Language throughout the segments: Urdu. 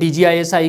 DGISI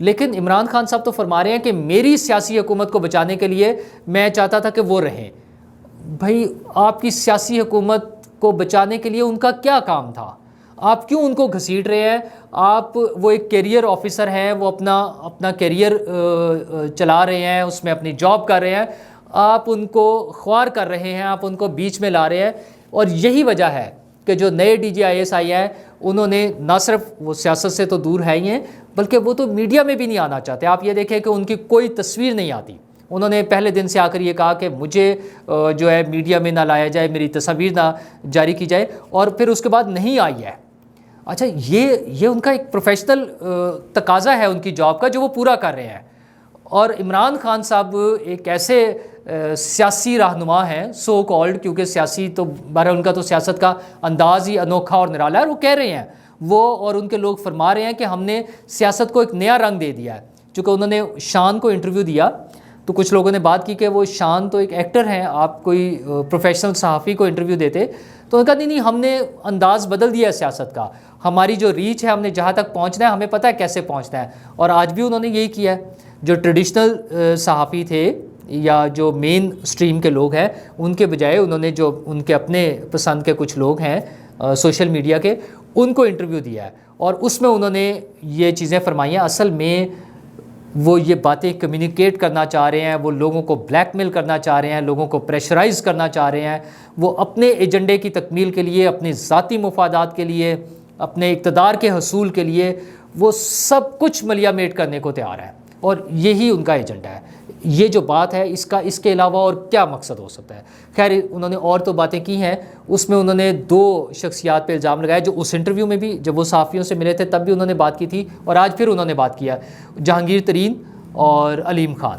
لیکن عمران خان صاحب تو فرما رہے ہیں کہ میری سیاسی حکومت کو بچانے کے لیے میں چاہتا تھا کہ وہ رہیں. بھائی آپ کی سیاسی حکومت کو بچانے کے لیے ان کا کیا کام تھا؟ آپ کیوں ان کو گھسیٹ رہے ہیں؟ آپ وہ ایک کیریئر آفیسر ہیں, وہ اپنا کیریئر چلا رہے ہیں, اس میں اپنی جاب کر رہے ہیں, آپ ان کو خوار کر رہے ہیں, آپ ان کو بیچ میں لا رہے ہیں. اور یہی وجہ ہے کہ جو نئے DGIS آئی ہیں انہوں نے نہ صرف وہ سیاست سے تو دور ہے ہی ہیں, بلکہ وہ تو میڈیا میں بھی نہیں آنا چاہتے. آپ یہ دیکھیں کہ ان کی کوئی تصویر نہیں آتی. انہوں نے پہلے دن سے آ کر یہ کہا کہ مجھے جو ہے میڈیا میں نہ لایا جائے, میری تصاویر نہ جاری کی جائے, اور پھر اس کے بعد نہیں آئی ہے. اچھا, یہ ان کا ایک پروفیشنل تقاضا ہے ان کی جاب کا جو وہ پورا کر رہے ہیں. اور عمران خان صاحب ایک ایسے سیاسی رہنما ہیں سو کالڈ, کیونکہ سیاسی تو بہرحال ان کا تو سیاست کا انداز ہی انوکھا اور نرالا ہے. اور وہ کہہ رہے ہیں, وہ اور ان کے لوگ فرما رہے ہیں کہ ہم نے سیاست کو ایک نیا رنگ دے دیا ہے. چونکہ انہوں نے شان کو انٹرویو دیا تو کچھ لوگوں نے بات کی کہ وہ شان تو ایک ایکٹر ہیں, آپ کوئی پروفیشنل صحافی کو انٹرویو دیتے. تو انہوں نے کہا نہیں, ہم نے انداز بدل دیا ہے سیاست کا, ہماری جو ریچ ہے, ہم نے جہاں تک پہنچنا ہے ہمیں پتہ ہے کیسے پہنچنا ہے. اور آج بھی انہوں نے یہی کیا ہے. جو ٹریڈیشنل صحافی تھے یا جو مین سٹریم کے لوگ ہیں, ان کے بجائے انہوں نے جو ان کے اپنے پسند کے کچھ لوگ ہیں سوشل میڈیا کے, ان کو انٹرویو دیا ہے. اور اس میں انہوں نے یہ چیزیں فرمائی ہیں. اصل میں وہ یہ باتیں کمیونیکیٹ کرنا چاہ رہے ہیں, وہ لوگوں کو بلیک میل کرنا چاہ رہے ہیں, لوگوں کو پریشرائز کرنا چاہ رہے ہیں. وہ اپنے ایجنڈے کی تکمیل کے لیے, اپنے ذاتی مفادات کے لیے, اپنے اقتدار کے حصول کے لیے وہ سب کچھ ملیا میٹ کرنے کو تیار ہے. اور یہی ان کا ایجنڈا ہے. یہ جو بات ہے اس کے علاوہ اور کیا مقصد ہو سکتا ہے؟ خیر, انہوں نے اور تو باتیں کی ہیں. اس میں انہوں نے 2 شخصیات پہ الزام لگایا جو اس انٹرویو میں بھی, جب وہ صحافیوں سے ملے تھے تب بھی انہوں نے بات کی تھی, اور آج پھر انہوں نے بات کیا, جہانگیر ترین اور علیم خان.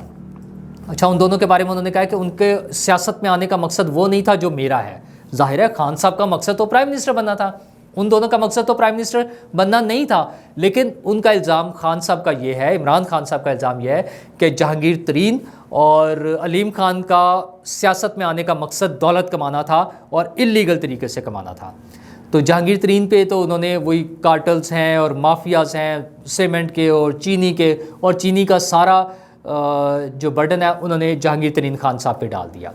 اچھا, ان دونوں کے بارے میں انہوں نے کہا کہ ان کے سیاست میں آنے کا مقصد وہ نہیں تھا جو میرا ہے. ظاہر ہے خان صاحب کا مقصد تو پرائم منسٹر بننا تھا, ان دونوں کا مقصد تو پرائم منسٹر بننا نہیں تھا. لیکن ان کا الزام خان صاحب کا یہ ہے, عمران خان صاحب کا الزام یہ ہے کہ جہانگیر ترین اور علیم خان کا سیاست میں آنے کا مقصد دولت کمانا تھا اور اللیگل طریقے سے کمانا تھا. تو جہانگیر ترین پہ تو انہوں نے وہی کارٹلز ہیں اور مافیاز ہیں سیمنٹ کے اور چینی کے, اور چینی کا سارا جو برڈن ہے انہوں نے جہانگیر ترین خان صاحب پہ ڈال دیا.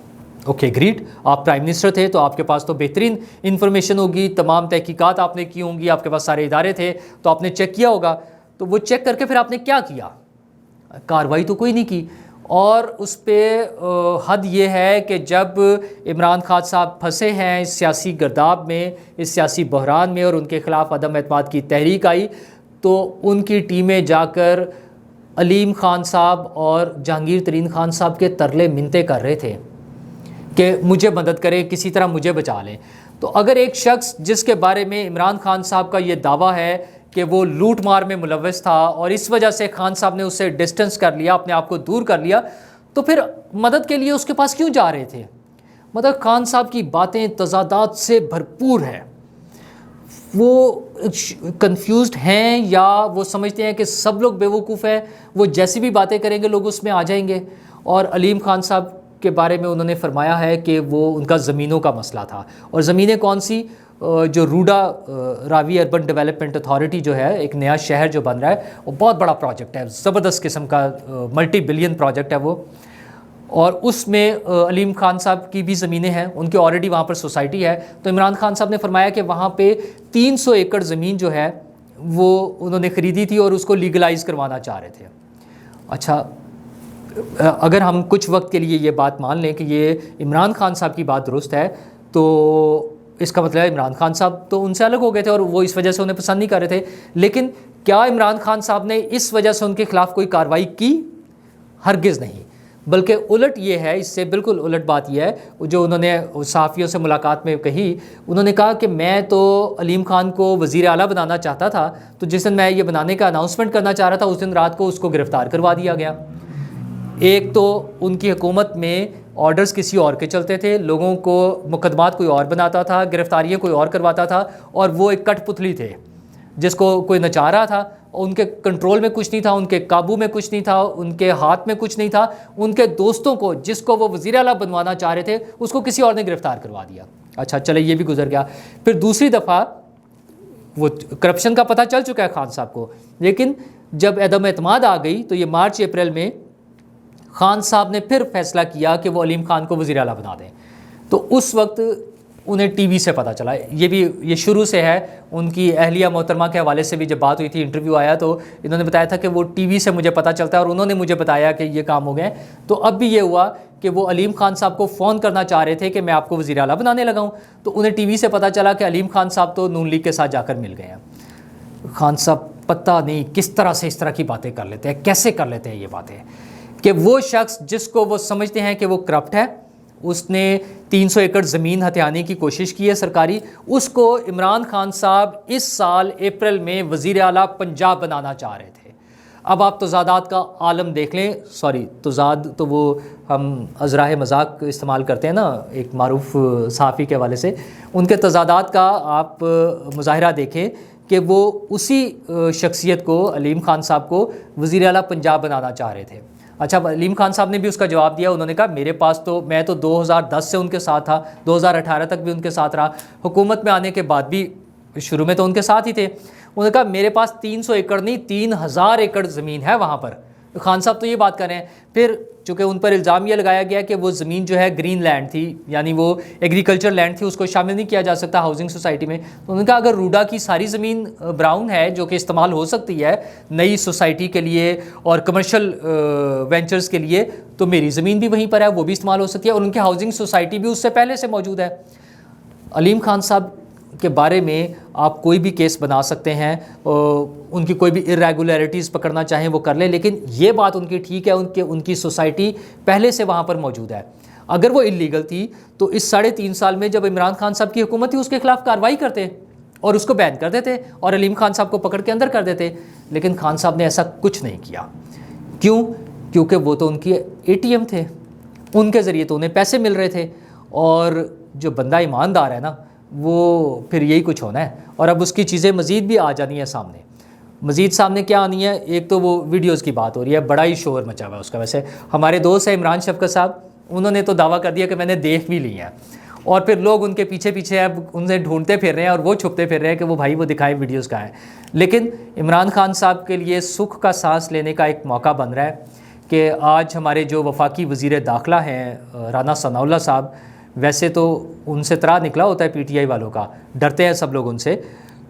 اوکے گریٹ, آپ پرائم منسٹر تھے تو آپ کے پاس تو بہترین انفارمیشن ہوگی, تمام تحقیقات آپ نے کی ہوں گی, آپ کے پاس سارے ادارے تھے تو آپ نے چیک کیا ہوگا. تو وہ چیک کر کے پھر آپ نے کیا کیا؟ کارروائی تو کوئی نہیں کی. اور اس پہ حد یہ ہے کہ جب عمران خان صاحب پھنسے ہیں اس سیاسی گرداب میں, اس سیاسی بحران میں, اور ان کے خلاف عدم اعتماد کی تحریک آئی, تو ان کی ٹیمیں جا کر علیم خان صاحب اور جہانگیر ترین خان صاحب کے ترلے منتیں کر رہے تھے کہ مجھے مدد کریں, کسی طرح مجھے بچا لیں. تو اگر ایک شخص جس کے بارے میں عمران خان صاحب کا یہ دعویٰ ہے کہ وہ لوٹ مار میں ملوث تھا اور اس وجہ سے خان صاحب نے اس سے ڈسٹنس کر لیا, اپنے آپ کو دور کر لیا, تو پھر مدد کے لیے اس کے پاس کیوں جا رہے تھے؟ مطلب خان صاحب کی باتیں تضادات سے بھرپور ہیں. وہ کنفیوزڈ ہیں یا وہ سمجھتے ہیں کہ سب لوگ بیوقوف ہیں, وہ جیسی بھی باتیں کریں گے لوگ اس میں آ جائیں گے. اور علیم خان صاحب کے بارے میں انہوں نے فرمایا ہے کہ وہ ان کا زمینوں کا مسئلہ تھا. اور زمینیں کون سی؟ جو روڈا راوی اربن ڈیولپمنٹ اتھارٹی جو ہے, ایک نیا شہر جو بن رہا ہے, وہ بہت بڑا پروجیکٹ ہے, زبردست قسم کا ملٹی بلین پروجیکٹ ہے وہ. اور اس میں علیم خان صاحب کی بھی زمینیں ہیں, ان کی آلریڈی وہاں پر سوسائٹی ہے. تو عمران خان صاحب نے فرمایا کہ وہاں پہ 300 ایکڑ زمین جو ہے وہ انہوں نے خریدی تھی اور اس کو لیگلائز کروانا چاہ رہے تھے. اچھا, اگر ہم کچھ وقت کے لیے یہ بات مان لیں کہ یہ عمران خان صاحب کی بات درست ہے, تو اس کا مطلب ہے عمران خان صاحب تو ان سے الگ ہو گئے تھے اور وہ اس وجہ سے انہیں پسند نہیں کر رہے تھے. لیکن کیا عمران خان صاحب نے اس وجہ سے ان کے خلاف کوئی کارروائی کی؟ ہرگز نہیں. بلکہ الٹ یہ ہے, اس سے بالکل الٹ بات یہ ہے جو انہوں نے صحافیوں سے ملاقات میں کہی. انہوں نے کہا کہ میں تو علیم خان کو وزیر اعلیٰ بنانا چاہتا تھا, تو جس دن میں یہ بنانے کا اناؤنسمنٹ کرنا چاہ رہا تھا اس دن رات کو اس کو گرفتار کروا دیا گیا. ایک تو ان کی حکومت میں آرڈرز کسی اور کے چلتے تھے, لوگوں کو مقدمات کوئی اور بناتا تھا, گرفتاریاں کوئی اور کرواتا تھا, اور وہ ایک کٹ پتلی تھے جس کو کوئی نچا رہا تھا. ان کے کنٹرول میں کچھ نہیں تھا, ان کے قابو میں کچھ نہیں تھا, ان کے ہاتھ میں کچھ نہیں تھا. ان کے دوستوں کو, جس کو وہ وزیر اعلیٰ بنوانا چاہ رہے تھے, اس کو کسی اور نے گرفتار کروا دیا. اچھا چلے, یہ بھی گزر گیا. پھر دوسری دفعہ وہ کرپشن کا پتہ چل چکا ہے خان صاحب کو، لیکن جب عدم اعتماد آ گئی تو یہ مارچ اپریل میں خان صاحب نے پھر فیصلہ کیا کہ وہ علیم خان کو وزیر اعلیٰ بنا دیں. تو اس وقت انہیں ٹی وی سے پتہ چلا. یہ شروع سے ہے. ان کی اہلیہ محترمہ کے حوالے سے بھی جب بات ہوئی تھی، انٹرویو آیا تو انہوں نے بتایا تھا کہ وہ ٹی وی سے مجھے پتہ چلتا ہے اور انہوں نے مجھے بتایا کہ یہ کام ہو گئے. تو اب بھی یہ ہوا کہ وہ علیم خان صاحب کو فون کرنا چاہ رہے تھے کہ میں آپ کو وزیر اعلیٰ بنانے لگا ہوں، تو انہیں ٹی وی سے پتہ چلا کہ علیم خان صاحب تو نون لیگ کے ساتھ جا کر مل گئے ہیں. خان صاحب پتہ نہیں کس طرح سے اس طرح کی باتیں کر لیتے ہیں، کیسے کر لیتے ہیں یہ باتیں، کہ وہ شخص جس کو وہ سمجھتے ہیں کہ وہ کرپٹ ہے، اس نے 300 ایکڑ زمین ہتھیانے کی کوشش کی ہے سرکاری، اس کو عمران خان صاحب اس سال اپریل میں وزیر اعلیٰ پنجاب بنانا چاہ رہے تھے. اب آپ تضادات کا عالم دیکھ لیں. تضاد تو وہ ہم ازراہ مذاق استعمال کرتے ہیں نا ایک معروف صحافی کے حوالے سے، ان کے تضادات کا آپ مظاہرہ دیکھیں کہ وہ اسی شخصیت کو، علیم خان صاحب کو وزیر اعلیٰ پنجاب بنانا چاہ رہے تھے. اچھا، علیم خان صاحب نے بھی اس کا جواب دیا. انہوں نے کہا میں تو 2010 سے ان کے ساتھ تھا، 2018 تک بھی ان کے ساتھ رہا، حکومت میں آنے کے بعد بھی شروع میں تو ان کے ساتھ ہی تھے. انہوں نے کہا میرے پاس 300 ایکڑ نہیں 3000 ایکڑ زمین ہے وہاں پر. خان صاحب تو یہ بات کر رہے ہیں. پھر چونکہ ان پر الزام یہ لگایا گیا کہ وہ زمین جو ہے گرین لینڈ تھی، یعنی وہ ایگریکلچر لینڈ تھی، اس کو شامل نہیں کیا جا سکتا ہاؤسنگ سوسائٹی میں. تو انہوں نے کہا اگر روڈا کی ساری زمین براؤن ہے جو کہ استعمال ہو سکتی ہے نئی سوسائٹی کے لیے اور کمرشل وینچرز کے لیے، تو میری زمین بھی وہیں پر ہے، وہ بھی استعمال ہو سکتی ہے، اور ان کی ہاؤسنگ سوسائٹی بھی اس سے پہلے سے موجود ہے. علیم خان صاحب کے بارے میں آپ کوئی بھی کیس بنا سکتے ہیں، ان کی کوئی بھی ارریگولیرٹیز پکڑنا چاہیں وہ کر لیں، لیکن یہ بات ان کی ٹھیک ہے ان کی سوسائٹی پہلے سے وہاں پر موجود ہے. اگر وہ انلیگل تھی تو اس 3.5 سال میں جب عمران خان صاحب کی حکومت تھی اس کے خلاف کارروائی کرتے اور اس کو بین کر دیتے اور علیم خان صاحب کو پکڑ کے اندر کر دیتے. لیکن خان صاحب نے ایسا کچھ نہیں کیا. کیوں؟ کیونکہ وہ تو ان کی اے ٹی ایم تھے، ان کے ذریعے تو انہیں پیسے مل رہے تھے، اور جو بندہ ایماندار ہے نا وہ پھر یہی کچھ ہونا ہے. اور اب اس کی چیزیں مزید بھی آ جانی ہیں سامنے. مزید سامنے کیا آنی ہے؟ ایک تو وہ ویڈیوز کی بات ہو رہی ہے، بڑا ہی شور مچا ہوا ہے اس کا. ویسے ہمارے دوست ہیں عمران شفقت صاحب، انہوں نے تو دعویٰ کر دیا کہ میں نے دیکھ بھی لی ہیں، اور پھر لوگ ان کے پیچھے پیچھے اب ان سے ڈھونڈتے پھر رہے ہیں اور وہ چھپتے پھر رہے ہیں کہ وہ بھائی وہ دکھائے ویڈیوز کہاں ہیں. لیکن عمران خان صاحب کے لیے سکھ کا سانس لینے کا ایک موقع بن رہا ہے کہ آج ہمارے جو وفاقی وزیر داخلہ ہیں رانا ثناء اللہ صاحب، ویسے تو ان سے طرح نکلا ہوتا ہے پی ٹی آئی والوں کا، ڈرتے ہیں سب لوگ ان سے،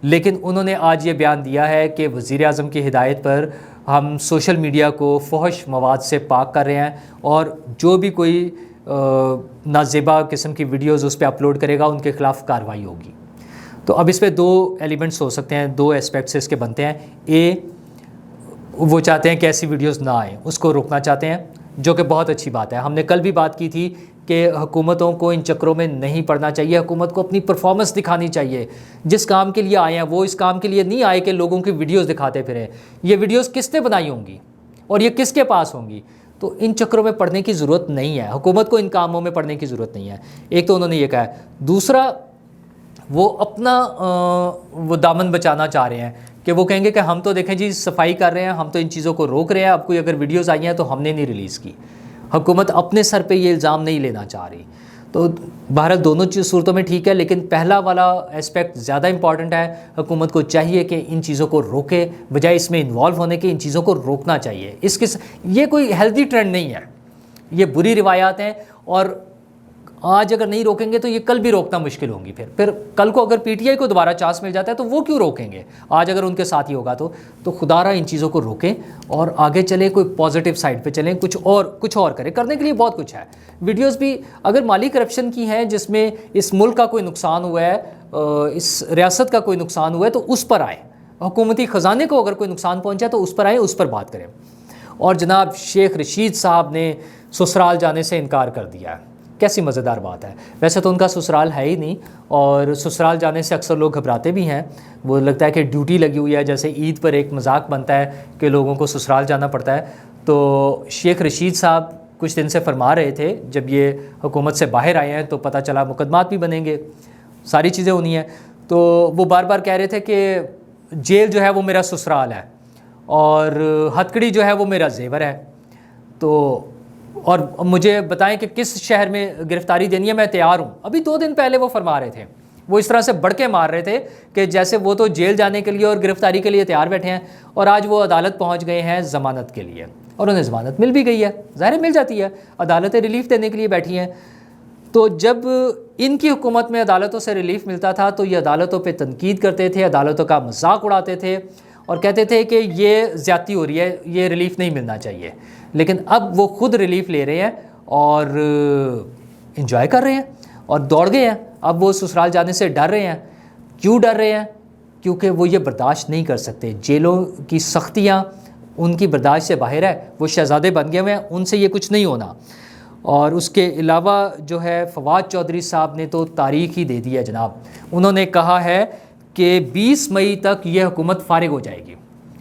لیکن انہوں نے آج یہ بیان دیا ہے کہ وزیر اعظم کی ہدایت پر ہم سوشل میڈیا کو فحش مواد سے پاک کر رہے ہیں، اور جو بھی کوئی نازیبا قسم کی ویڈیوز اس پہ اپلوڈ کرے گا ان کے خلاف کارروائی ہوگی. تو اب اس پہ 2 ایلیمنٹس ہو سکتے ہیں، 2 اسپیکٹس اس کے بنتے ہیں. وہ چاہتے ہیں کہ ایسی ویڈیوز نہ آئیں، اس کو روکنا چاہتے ہیں، جو کہ بہت اچھی بات ہے. ہم نے کل بھی بات کی تھی کہ حکومتوں کو ان چکروں میں نہیں پڑنا چاہیے، حکومت کو اپنی پرفارمنس دکھانی چاہیے. جس کام کے لیے آئے ہیں وہ اس کام کے لیے نہیں آئے کہ لوگوں کی ویڈیوز دکھاتے پھریں. یہ ویڈیوز کس نے بنائی ہوں گی اور یہ کس کے پاس ہوں گی؟ تو ان چکروں میں پڑنے کی ضرورت نہیں ہے، حکومت کو ان کاموں میں پڑنے کی ضرورت نہیں ہے. ایک تو انہوں نے یہ کہا ہے. دوسرا، وہ اپنا وہ دامن بچانا چاہ رہے ہیں کہ وہ کہیں گے کہ ہم تو دیکھیں جی صفائی کر رہے ہیں، ہم تو ان چیزوں کو روک رہے ہیں، اب کوئی اگر ویڈیوز آئی ہیں تو ہم نے نہیں ریلیز کی. حکومت اپنے سر پہ یہ الزام نہیں لینا چاہ رہی. تو بہرحال دونوں صورتوں میں ٹھیک ہے، لیکن پہلا والا اسپیکٹ زیادہ امپورٹنٹ ہے. حکومت کو چاہیے کہ ان چیزوں کو روکے، بجائے اس میں انوالو ہونے کے ان چیزوں کو روکنا چاہیے. یہ کوئی ہیلدی ٹرینڈ نہیں ہے، یہ بری روایات ہیں، اور آج اگر نہیں روکیں گے تو یہ کل بھی روکنا مشکل ہوں گی. پھر کل کو اگر پی ٹی آئی کو دوبارہ چانس مل جاتا ہے تو وہ کیوں روکیں گے؟ آج اگر ان کے ساتھ ہی ہوگا تو خدا را ان چیزوں کو روکیں اور آگے چلیں، کوئی پازیٹیو سائڈ پہ چلیں، کچھ اور کریں. کرنے کے لیے بہت کچھ ہے. ویڈیوز بھی اگر مالی کرپشن کی ہیں جس میں اس ملک کا کوئی نقصان ہوا ہے، اس ریاست کا کوئی نقصان ہوا ہے، تو اس پر آئیں. حکومتی خزانے کو اگر کوئی نقصان پہنچا تو اس پر آئیں، اس پر بات کریں. اور جناب شیخ رشید صاحب نے سسرال جانے سے انکار کر دیا ہے. کیسی مزیدار بات ہے. ویسے تو ان کا سسرال ہے ہی نہیں، اور سسرال جانے سے اکثر لوگ گھبراتے بھی ہیں. وہ لگتا ہے کہ ڈیوٹی لگی ہوئی ہے، جیسے عید پر ایک مذاق بنتا ہے کہ لوگوں کو سسرال جانا پڑتا ہے. تو شیخ رشید صاحب کچھ دن سے فرما رہے تھے جب یہ حکومت سے باہر آئے ہیں تو پتہ چلا مقدمات بھی بنیں گے، ساری چیزیں ہونی ہیں. تو وہ بار بار کہہ رہے تھے کہ جیل جو ہے وہ میرا سسرال ہے اور ہتکڑی جو ہے وہ میرا زیور ہے. تو اور مجھے بتائیں کہ کس شہر میں گرفتاری دینی ہے، میں تیار ہوں. ابھی 2 دن پہلے وہ فرما رہے تھے وہ اس طرح سے بڑکے مار رہے تھے کہ جیسے وہ تو جیل جانے کے لیے اور گرفتاری کے لیے تیار بیٹھے ہیں، اور آج وہ عدالت پہنچ گئے ہیں ضمانت کے لیے، اور انہیں ضمانت مل بھی گئی ہے، ظاہر مل جاتی ہے، عدالتیں ریلیف دینے کے لیے بیٹھی ہیں۔ تو جب ان کی حکومت میں عدالتوں سے ریلیف ملتا تھا تو یہ عدالتوں پہ تنقید کرتے تھے، عدالتوں کا مذاق اڑاتے تھے اور کہتے تھے کہ یہ زیادتی ہو رہی ہے، یہ ریلیف نہیں ملنا چاہیے۔ لیکن اب وہ خود ریلیف لے رہے ہیں اور انجوائے کر رہے ہیں اور دوڑ گئے ہیں۔ اب وہ سسرال جانے سے ڈر رہے ہیں۔ کیوں ڈر رہے ہیں؟ کیونکہ وہ یہ برداشت نہیں کر سکتے، جیلوں کی سختیاں ان کی برداشت سے باہر ہے، وہ شہزادے بن گئے ہوئے ہیں، ان سے یہ کچھ نہیں ہونا۔ اور اس کے علاوہ جو ہے فواد چودھری صاحب نے تو تاریخ ہی دے دی ہے جناب۔ انہوں نے کہا ہے کہ 20 مئی تک یہ حکومت فارغ ہو جائے گی۔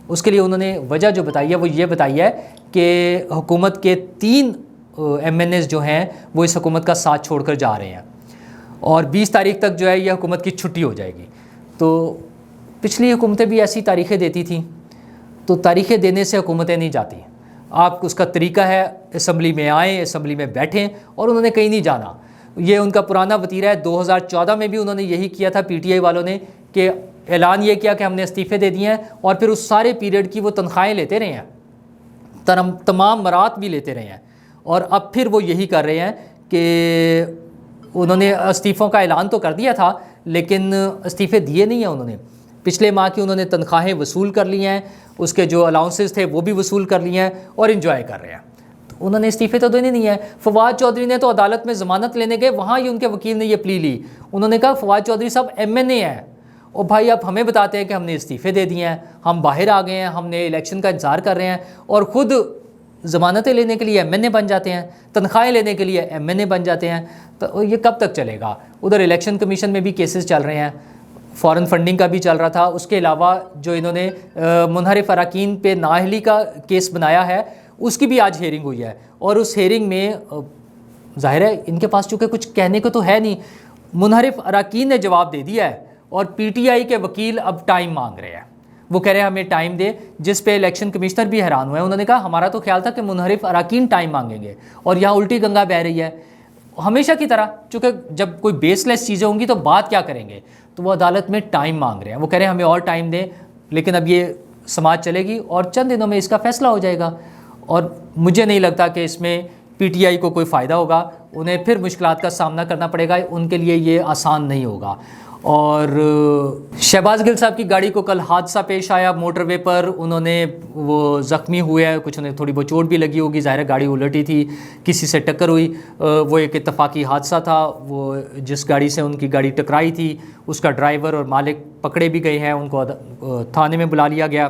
اس کے لیے انہوں نے وجہ جو بتائی ہے وہ یہ بتائی ہے کہ حکومت کے 3 MNAs جو ہیں وہ اس حکومت کا ساتھ چھوڑ کر جا رہے ہیں، اور 20 تاریخ تک جو ہے یہ حکومت کی چھٹی ہو جائے گی۔ تو پچھلی حکومتیں بھی ایسی تاریخیں دیتی تھیں، تو تاریخیں دینے سے حکومتیں نہیں جاتی۔ آپ اس کا طریقہ ہے اسمبلی میں آئیں، اسمبلی میں بیٹھیں، اور انہوں نے کہیں نہیں جانا۔ یہ ان کا پرانا وتیرہ ہے، 2014 میں بھی انہوں نے یہی کیا تھا پی ٹی آئی والوں نے، کہ اعلان یہ کیا کہ ہم نے استعفے دے دیے ہیں، اور پھر اس سارے پیریڈ کی وہ تنخواہیں لیتے رہے ہیں، تمام مرات بھی لیتے رہے ہیں، اور اب پھر وہ یہی کر رہے ہیں کہ انہوں نے استعفوں کا اعلان تو کر دیا تھا لیکن استعفے دیے نہیں ہیں انہوں نے۔ پچھلے ماہ کی انہوں نے تنخواہیں وصول کر لی ہیں، اس کے جو الاؤنسز تھے وہ بھی وصول کر لیے ہیں، اور انجوائے کر رہے ہیں۔ تو انہوں نے استعفے تو دینے نہیں ہیں۔ فواد چودھری نے تو عدالت میں ضمانت لینے گئے، وہاں ہی ان کے وکیل نے یہ پلی لی۔ انہوں نے کہا فواد چودھری صاحب MNA ہیں، اور بھائی آپ ہمیں بتاتے ہیں کہ ہم نے استعفے دے دیے ہیں، ہم باہر آ گئے ہیں، ہم نے الیکشن کا انتظار کر رہے ہیں، اور خود ضمانتیں لینے کے لیے MNA بن جاتے ہیں، تنخواہیں لینے کے لیے MNA بن جاتے ہیں۔ تو یہ کب تک چلے گا؟ ادھر الیکشن کمیشن میں بھی کیسز چل رہے ہیں، فارن فنڈنگ کا بھی چل رہا تھا، اس کے علاوہ جو انہوں نے منحرف اراکین پہ نااہلی کا کیس بنایا ہے اس کی بھی آج ہیئرنگ ہوئی ہے، اور اس ہیئرنگ میں ظاہر ہے ان کے پاس چونکہ کچھ کہنے کو تو ہے نہیں، منحرف اراکین نے جواب دے دیا ہے، اور PTI کے وکیل اب ٹائم مانگ رہے ہیں۔ وہ کہہ رہے ہیں ہمیں ٹائم دے، جس پہ الیکشن کمشنر بھی حیران ہوئے ہیں۔ انہوں نے کہا ہمارا تو خیال تھا کہ منحرف اراکین ٹائم مانگیں گے، اور یہاں الٹی گنگا بہہ رہی ہے ہمیشہ کی طرح، چونکہ جب کوئی بیس لیس چیزیں ہوں گی تو بات کیا کریں گے؟ تو وہ عدالت میں ٹائم مانگ رہے ہیں، وہ کہہ رہے ہیں ہمیں اور ٹائم دیں، لیکن اب یہ سماعت چلے گی اور چند دنوں میں اس کا فیصلہ ہو جائے گا، اور مجھے نہیں لگتا کہ اس میں PTI کو کوئی فائدہ ہوگا، انہیں پھر مشکلات کا سامنا کرنا پڑے گا، ان کے لیے یہ آسان نہیں ہوگا۔ اور شہباز گل صاحب کی گاڑی کو کل حادثہ پیش آیا موٹر وے پر، انہوں نے وہ زخمی ہوئے ہیں، کچھ انہیں تھوڑی بہت چوٹ بھی لگی ہوگی، ظاہر ہے گاڑی الٹی تھی، کسی سے ٹکر ہوئی، وہ ایک اتفاقی حادثہ تھا۔ وہ جس گاڑی سے ان کی گاڑی ٹکرائی تھی اس کا ڈرائیور اور مالک پکڑے بھی گئے ہیں، ان کو تھانے میں بلا لیا گیا،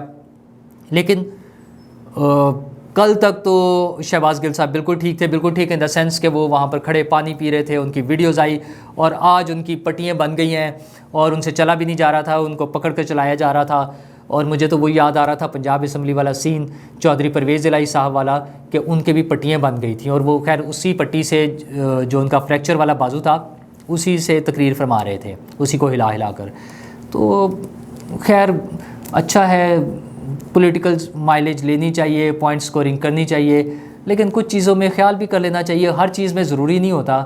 لیکن کل تک تو شہباز گل صاحب بالکل ٹھیک تھے، بالکل ٹھیک ان دا سینس کہ وہ وہاں پر کھڑے پانی پی رہے تھے، ان کی ویڈیوز آئی، اور آج ان کی پٹیاں بن گئی ہیں اور ان سے چلا بھی نہیں جا رہا تھا، ان کو پکڑ کر چلایا جا رہا تھا۔ اور مجھے تو وہ یاد آ رہا تھا پنجاب اسمبلی والا سین، چودھری پرویز الہی صاحب والا، کہ ان کے بھی پٹیاں بن گئی تھیں، اور وہ خیر اسی پٹی سے جو ان کا فریکچر والا بازو تھا اسی سے تقریر فرما رہے تھے، اسی کو ہلا ہلا کر۔ تو خیر اچھا ہے، پولیٹیکل مائلیج لینی چاہیے، پوائنٹ سکورنگ کرنی چاہیے، لیکن کچھ چیزوں میں خیال بھی کر لینا چاہیے، ہر چیز میں ضروری نہیں ہوتا۔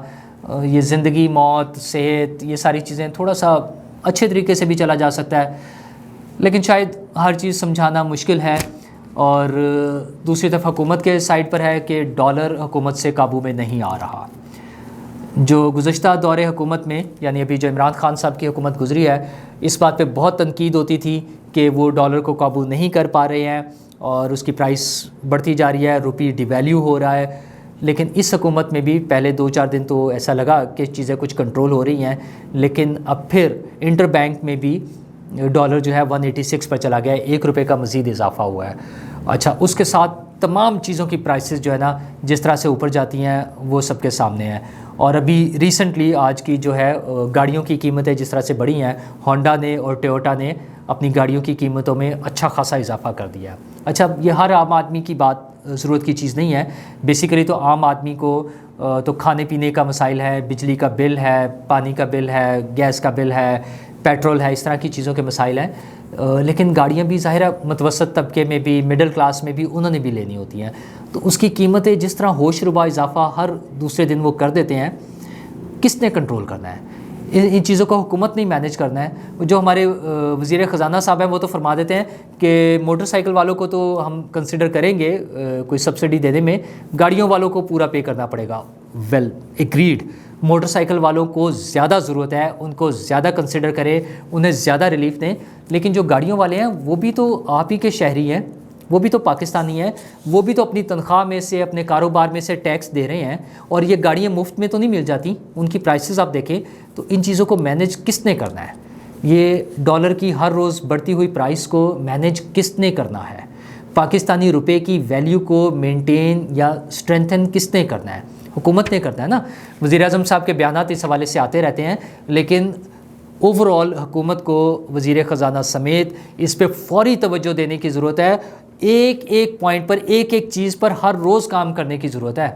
یہ زندگی، موت، صحت، یہ ساری چیزیں تھوڑا سا اچھے طریقے سے بھی چلا جا سکتا ہے، لیکن شاید ہر چیز سمجھانا مشکل ہے۔ اور دوسری طرف حکومت کے سائڈ پر ہے کہ ڈالر حکومت سے قابو میں نہیں آ رہا۔ جو گزشتہ دور حکومت میں، یعنی ابھی جو عمران خان صاحب کی حکومت گزری ہے، اس بات پہ بہت تنقید ہوتی تھی کہ وہ ڈالر کو قابو نہیں کر پا رہے ہیں اور اس کی پرائس بڑھتی جا رہی ہے، روپی ڈی ویلیو ہو رہا ہے۔ لیکن اس حکومت میں بھی پہلے 2-4 دن تو ایسا لگا کہ چیزیں کچھ کنٹرول ہو رہی ہیں، لیکن اب پھر انٹر بینک میں بھی ڈالر جو ہے 186 پر چلا گیا ہے، 1 روپے کا مزید اضافہ ہوا ہے۔ اچھا، اس کے ساتھ تمام چیزوں کی پرائسز جو ہے نا جس طرح سے اوپر جاتی ہیں وہ سب کے سامنے ہیں۔ اور ابھی ریسنٹلی آج کی جو ہے گاڑیوں کی قیمتیں جس طرح سے بڑھی ہیں، ہونڈا نے اور ٹویوٹا نے اپنی گاڑیوں کی قیمتوں میں اچھا خاصا اضافہ کر دیا ہے۔ اچھا، یہ ہر عام آدمی کی بات ضرورت کی چیز نہیں ہے، بیسیکلی تو عام آدمی کو تو کھانے پینے کا مسائل ہے، بجلی کا بل ہے، پانی کا بل ہے، گیس کا بل ہے، پیٹرول ہے، اس طرح کی چیزوں کے مسائل ہیں، لیکن گاڑیاں بھی ظاہر ہے متوسط طبقے میں بھی، مڈل کلاس میں بھی انہوں نے بھی لینی ہوتی ہیں، تو اس کی قیمتیں جس طرح ہوش ربا اضافہ ہر دوسرے دن وہ کر دیتے ہیں، کس نے کنٹرول کرنا ہے؟ ان چیزوں کو حکومت نہیں مینیج کرنا ہے۔ جو ہمارے وزیر خزانہ صاحب ہیں وہ تو فرما دیتے ہیں کہ موٹر سائیکل والوں کو تو ہم کنسیڈر کریں گے کوئی سبسڈی دینے میں، گاڑیوں والوں کو پورا پے کرنا پڑے گا۔ ویل ایگریڈ، موٹر سائیکل والوں کو زیادہ ضرورت ہے، ان کو زیادہ کنسیڈر کریں، انہیں زیادہ ریلیف دیں، لیکن جو گاڑیوں والے ہیں وہ بھی تو آپ ہی کے شہری ہیں، وہ بھی تو پاکستانی ہیں، وہ بھی تو اپنی تنخواہ میں سے اپنے کاروبار میں سے ٹیکس دے رہے ہیں، اور یہ گاڑیاں مفت میں تو نہیں مل جاتی، ان کی پرائسز آپ دیکھیں۔ تو ان چیزوں کو مینیج کس نے کرنا ہے؟ یہ ڈالر کی ہر روز بڑھتی ہوئی پرائس کو مینیج کس نے کرنا ہے؟ پاکستانی روپے کی ویلیو کو مینٹین یا اسٹرینتھن کس نے کرنا ہے؟ حکومت نے کرنا ہے نا۔ وزیر اعظم صاحب کے بیانات اس حوالے سے آتے رہتے ہیں، لیکن اوور آل حکومت کو وزیر خزانہ سمیت اس پہ فوری توجہ دینے کی ضرورت ہے۔ ایک ایک پوائنٹ پر، ایک ایک چیز پر ہر روز کام کرنے کی ضرورت ہے۔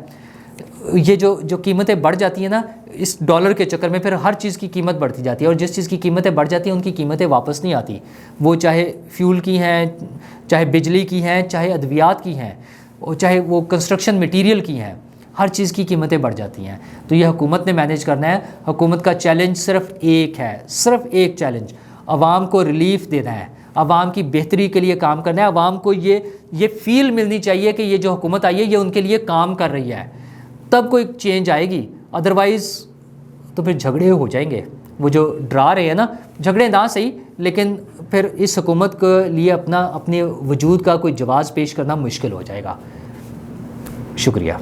یہ جو قیمتیں بڑھ جاتی ہیں نا اس ڈالر کے چکر میں، پھر ہر چیز کی قیمت بڑھتی جاتی ہے، اور جس چیز کی قیمتیں بڑھ جاتی ہیں ان کی قیمتیں واپس نہیں آتی، وہ چاہے فیول کی ہیں، چاہے بجلی کی ہیں، چاہے ادویات کی ہیں، اور چاہے وہ کنسٹرکشن مٹیریل کی ہیں، ہر چیز کی قیمتیں بڑھ جاتی ہیں۔ تو یہ حکومت نے مینیج کرنا ہے۔ حکومت کا چیلنج صرف ایک ہے، صرف ایک چیلنج، عوام کو ریلیف دینا ہے، عوام کی بہتری کے لیے کام کرنا ہے۔ عوام کو یہ فیل ملنی چاہیے کہ یہ جو حکومت آئی ہے یہ ان کے لیے کام کر رہی ہے، تب کوئی چینج آئے گی، ادروائز تو پھر جھگڑے ہو جائیں گے۔ وہ جو ڈرا رہے ہیں نا، جھگڑے نہ صحیح، لیکن پھر اس حکومت کے لیے اپنے وجود کا کوئی جواز پیش کرنا مشکل ہو جائے گا۔ شکریہ۔